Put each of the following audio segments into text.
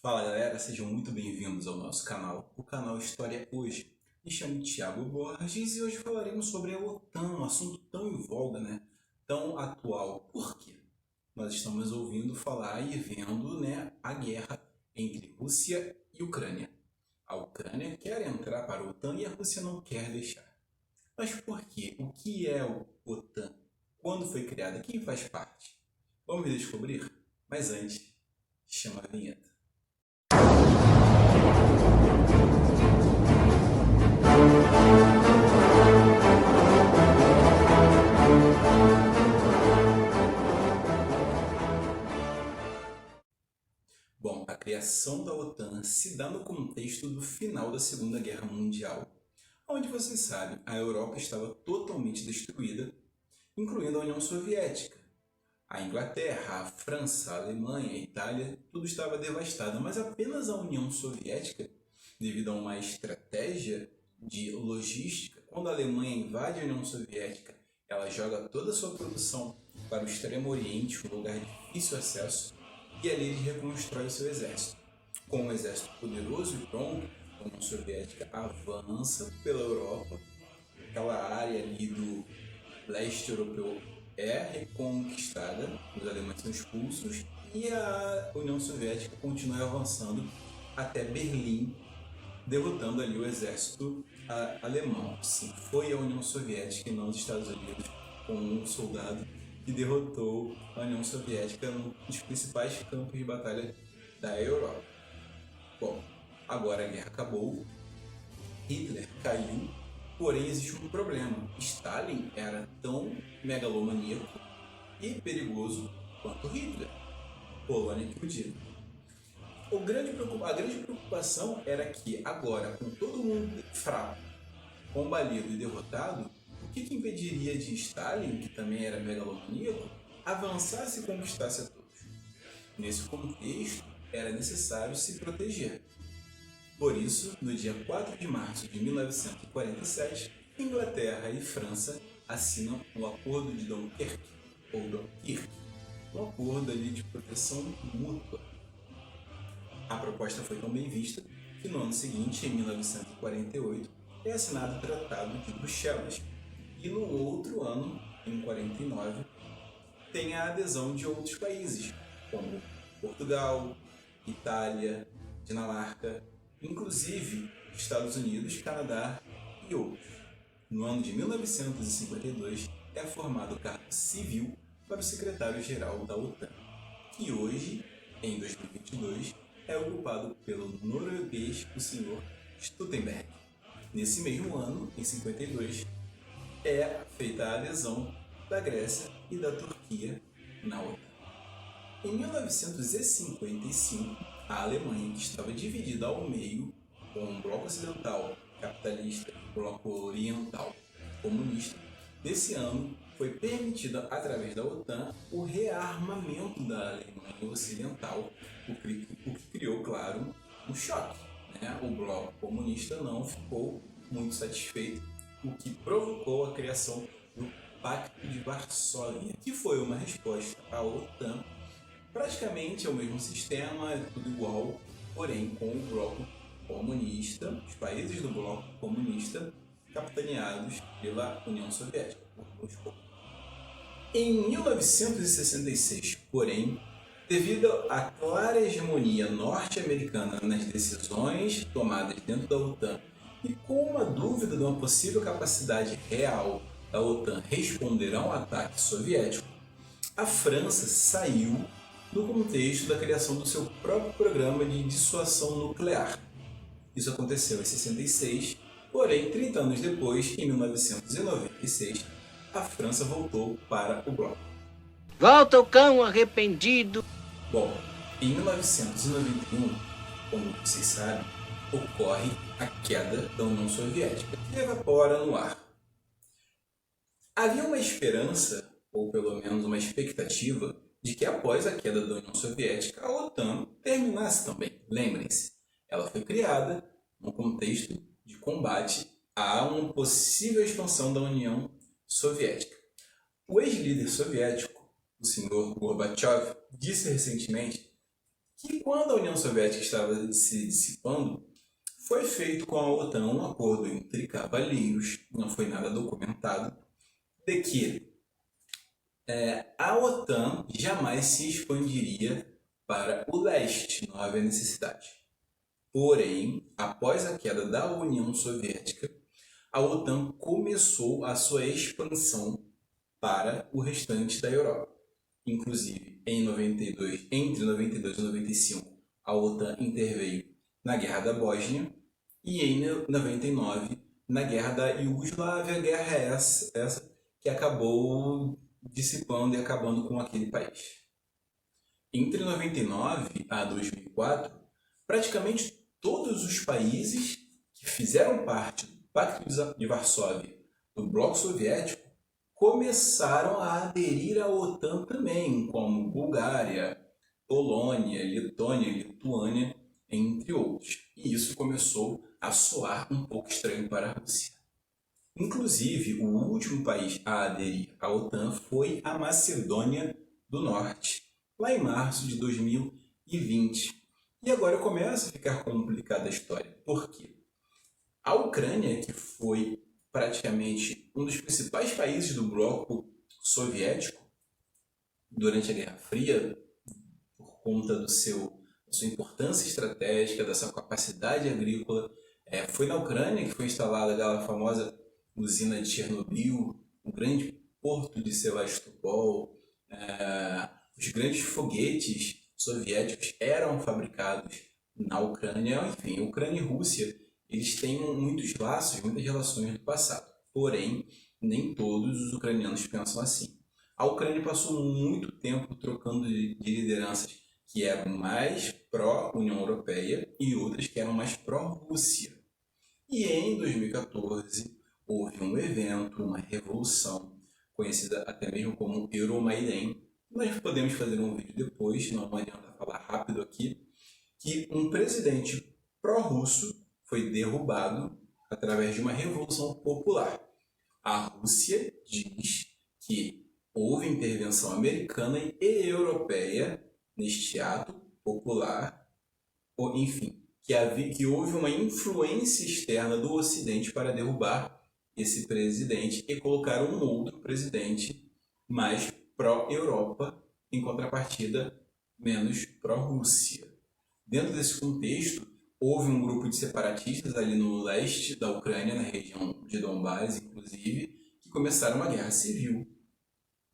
Fala galera, sejam muito bem-vindos ao nosso canal, o canal História Hoje. Me chamo Thiago Borges e hoje falaremos sobre a OTAN, um assunto tão em voga, tão atual. Por quê? Nós estamos ouvindo falar e vendo, a guerra entre Rússia e Ucrânia. A Ucrânia quer entrar para a OTAN e a Rússia não quer deixar. Mas por quê? O que é o OTAN? Quando foi criada? Quem faz parte? Vamos descobrir? Mas antes, chama a vinheta. Bom, a criação da OTAN se dá no contexto do final da Segunda Guerra Mundial, onde, vocês sabem, a Europa estava totalmente destruída, incluindo a União Soviética. A Inglaterra, a França, a Alemanha, a Itália, tudo estava devastado, mas apenas a União Soviética, devido a uma estratégia de logística, quando a Alemanha invade a União Soviética, ela joga toda a sua produção para o Extremo Oriente, um lugar de difícil acesso, e ali ele reconstrói o seu exército. Com um exército poderoso e pronto, a União Soviética avança pela Europa, aquela área ali do leste europeu é reconquistada, os alemães são expulsos e a União Soviética continua avançando até Berlim, derrotando ali o exército alemão. Sim, foi a União Soviética e não os Estados Unidos, com um soldado que derrotou a União Soviética nos principais campos de batalha da Europa. Bom, agora a guerra acabou, Hitler caiu, porém existe um problema. Stalin era tão megalomaníaco e perigoso quanto Hitler. Polônia que podia. A grande preocupação era que agora, com todo mundo fraco, combalido e derrotado, o que impediria de Stalin, que também era megalomaníaco, avançasse e conquistasse a todos? Nesse contexto, era necessário se proteger. Por isso, no dia 4 de março de 1947, Inglaterra e França assinam o Acordo de Dunkerque, ou Dunkirk, um acordo ali de proteção mútua. A proposta foi tão bem vista que no ano seguinte, em 1948, é assinado o Tratado de Bruxelas. E no outro ano, em 49, tem a adesão de outros países, como Portugal, Itália, Dinamarca, inclusive Estados Unidos, Canadá e outros. No ano de 1952, é formado o cargo civil para o secretário-geral da OTAN, que hoje, em 2022, é ocupado pelo norueguês, o Sr. Stoltenberg. Nesse mesmo ano, em 52, é feita a adesão da Grécia e da Turquia na OTAN. Em 1955, a Alemanha, que estava dividida ao meio, com um bloco ocidental capitalista e um bloco oriental comunista, nesse ano foi permitido, através da OTAN, o rearmamento da Alemanha Ocidental, o que criou, claro, um choque. O bloco comunista não ficou muito satisfeito, o que provocou a criação do Pacto de Varsóvia, que foi uma resposta à OTAN. Praticamente é o mesmo sistema, é tudo igual, porém com o bloco comunista, os países do bloco comunista capitaneados pela União Soviética, por Moscou. Em 1966, porém, devido à clara hegemonia norte-americana nas decisões tomadas dentro da OTAN e com uma dúvida de uma possível capacidade real da OTAN responder a um ataque soviético, a França saiu no contexto da criação do seu próprio programa de dissuasão nuclear. Isso aconteceu em 66, porém, 30 anos depois, em 1996, a França voltou para o bloco. Volta o cão arrependido! Bom, em 1991, como vocês sabem, ocorre a queda da União Soviética, que evapora no ar. Havia uma esperança, ou pelo menos uma expectativa, de que após a queda da União Soviética, a OTAN terminasse também. Lembrem-se, ela foi criada no contexto de combate a uma possível expansão da União Soviética. O ex-líder soviético, o Sr. Gorbachev, disse recentemente que quando a União Soviética estava se dissipando, foi feito com a OTAN um acordo entre cavalheiros, não foi nada documentado, de que a OTAN jamais se expandiria para o leste, não havia necessidade. Porém, após a queda da União Soviética, a OTAN começou a sua expansão para o restante da Europa. Inclusive, entre 92 e 95, a OTAN interveio na Guerra da Bósnia e em 99 na Guerra da Iugoslávia, guerra essa que acabou dissipando e acabando com aquele país. Entre 99 a 2004, praticamente todos os países que fizeram parte do Pacto de Varsóvia, do Bloco Soviético, começaram a aderir à OTAN também, como Bulgária, Polônia, Letônia, Lituânia, entre outros. E isso começou a soar um pouco estranho para a Rússia. Inclusive, o último país a aderir à OTAN foi a Macedônia do Norte, lá em março de 2020. E agora começa a ficar complicada a história. Por quê? A Ucrânia, que foi praticamente um dos principais países do bloco soviético durante a Guerra Fria, por conta da sua importância estratégica, da sua capacidade agrícola, foi na Ucrânia que foi instalada aquela famosa usina de Chernobyl, o grande porto de Sevastopol, os grandes foguetes soviéticos eram fabricados na Ucrânia. Enfim, Ucrânia e Rússia, eles têm muitos laços, muitas relações do passado. Porém, nem todos os ucranianos pensam assim. A Ucrânia passou muito tempo trocando de lideranças que eram mais pró-União Europeia e outras que eram mais pró-Rússia. E em 2014, houve um evento, uma revolução, conhecida até mesmo como Euromaidan. Nós podemos fazer um vídeo depois, não adianta falar rápido aqui, que um presidente pró-russo foi derrubado através de uma revolução popular. A Rússia diz que houve intervenção americana e europeia neste ato popular, ou, enfim, que houve uma influência externa do Ocidente para derrubar esse presidente e colocar um outro presidente mais pró-Europa, em contrapartida menos pró-Rússia. Dentro desse contexto, houve um grupo de separatistas ali no leste da Ucrânia, na região de Donbás, inclusive, que começaram uma guerra civil.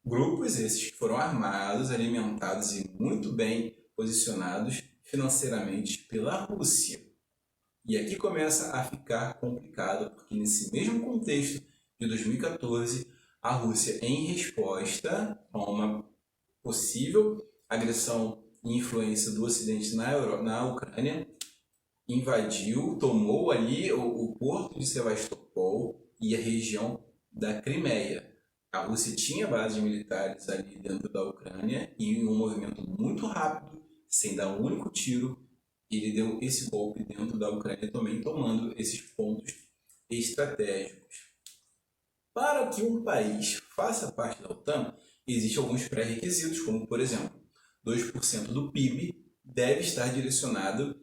Grupos esses que foram armados, alimentados e muito bem posicionados financeiramente pela Rússia. E aqui começa a ficar complicado, porque nesse mesmo contexto de 2014, a Rússia, em resposta a uma possível agressão e influência do Ocidente na Ucrânia, invadiu, tomou ali o porto de Sevastopol e a região da Crimeia. A Rússia tinha bases militares ali dentro da Ucrânia e em um movimento muito rápido, sem dar um único tiro, ele deu esse golpe dentro da Ucrânia também, tomando esses pontos estratégicos. Para que um país faça parte da OTAN, existem alguns pré-requisitos, como, por exemplo, 2% do PIB deve estar direcionado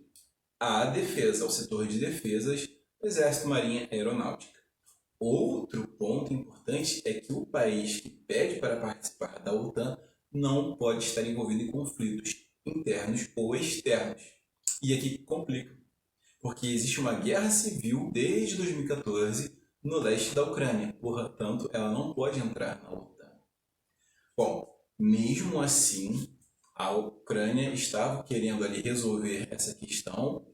à defesa, ao setor de defesas, Exército, Marinha e Aeronáutica. Outro ponto importante é que o país que pede para participar da OTAN não pode estar envolvido em conflitos internos ou externos. E aqui complica, porque existe uma guerra civil desde 2014 no leste da Ucrânia, portanto, ela não pode entrar na OTAN. Bom, mesmo assim, a Ucrânia estava querendo ali resolver essa questão,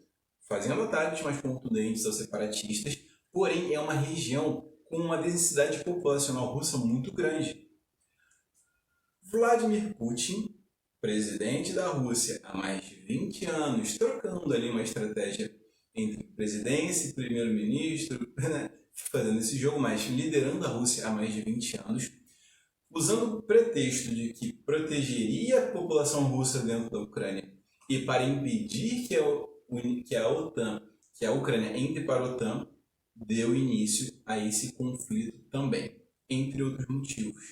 fazendo ataques mais contundentes aos separatistas, porém é uma região com uma densidade populacional russa muito grande. Vladimir Putin, presidente da Rússia há mais de 20 anos, trocando ali uma estratégia entre presidência e primeiro-ministro, né? Fazendo esse jogo, mas liderando a Rússia há mais de 20 anos, usando o pretexto de que protegeria a população russa dentro da Ucrânia e para impedir que a Ucrânia entre para a OTAN, deu início a esse conflito também, entre outros motivos.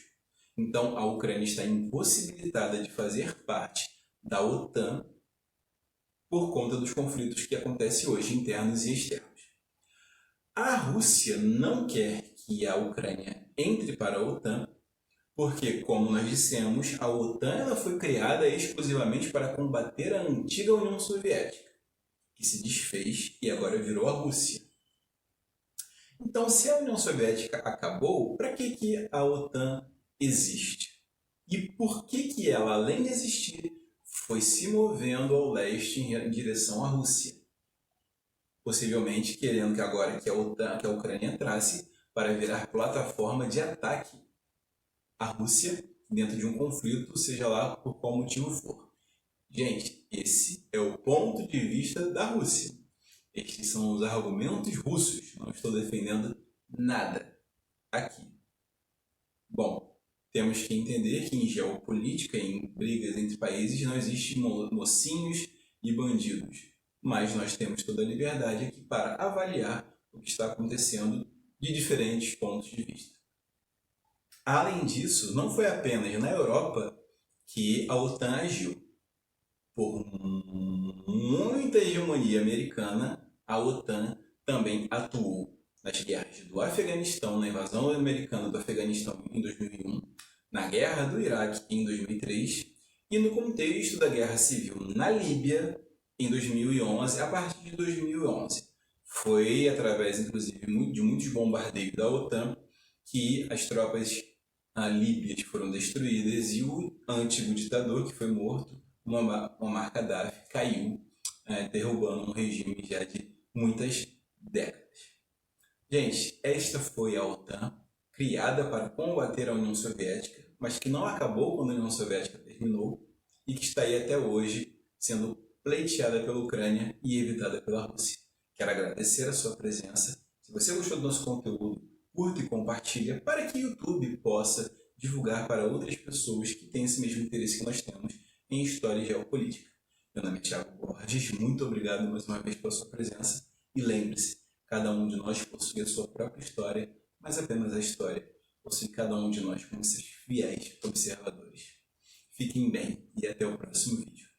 Então, a Ucrânia está impossibilitada de fazer parte da OTAN por conta dos conflitos que acontecem hoje, internos e externos. A Rússia não quer que a Ucrânia entre para a OTAN, porque, como nós dissemos, a OTAN ela foi criada exclusivamente para combater a antiga União Soviética, que se desfez e agora virou a Rússia. Então, se a União Soviética acabou, para que a OTAN existe? E por que ela, além de existir, foi se movendo ao leste em direção à Rússia? Possivelmente querendo que agora que a Ucrânia entrasse para virar plataforma de ataque à Rússia dentro de um conflito, seja lá por qual motivo for. Gente, esse é o ponto de vista da Rússia. Estes são os argumentos russos. Não estou defendendo nada aqui. Bom, temos que entender que em geopolítica, em brigas entre países, não existem mocinhos e bandidos. Mas nós temos toda a liberdade aqui para avaliar o que está acontecendo de diferentes pontos de vista. Além disso, não foi apenas na Europa que a OTAN agiu. Por muita hegemonia americana, a OTAN também atuou nas guerras do Afeganistão, na invasão americana do Afeganistão em 2001, na guerra do Iraque em 2003 e no contexto da guerra civil na Líbia em 2011, a partir de 2011. Foi através, inclusive, de muitos bombardeios da OTAN que as tropas líbias foram destruídas e o antigo ditador, que foi morto, Muammar Gaddafi, caiu, derrubando um regime já de muitas décadas. Gente, esta foi a OTAN, criada para combater a União Soviética, mas que não acabou quando a União Soviética terminou e que está aí até hoje sendo pleiteada pela Ucrânia e evitada pela Rússia. Quero agradecer a sua presença. Se você gostou do nosso conteúdo, curta e compartilha para que o YouTube possa divulgar para outras pessoas que têm esse mesmo interesse que nós temos em história e geopolítica. Meu nome é Thiago Borges, muito obrigado mais uma vez pela sua presença e lembre-se, cada um de nós possui a sua própria história, mas apenas a história possui cada um de nós como seus fiéis observadores. Fiquem bem e até o próximo vídeo.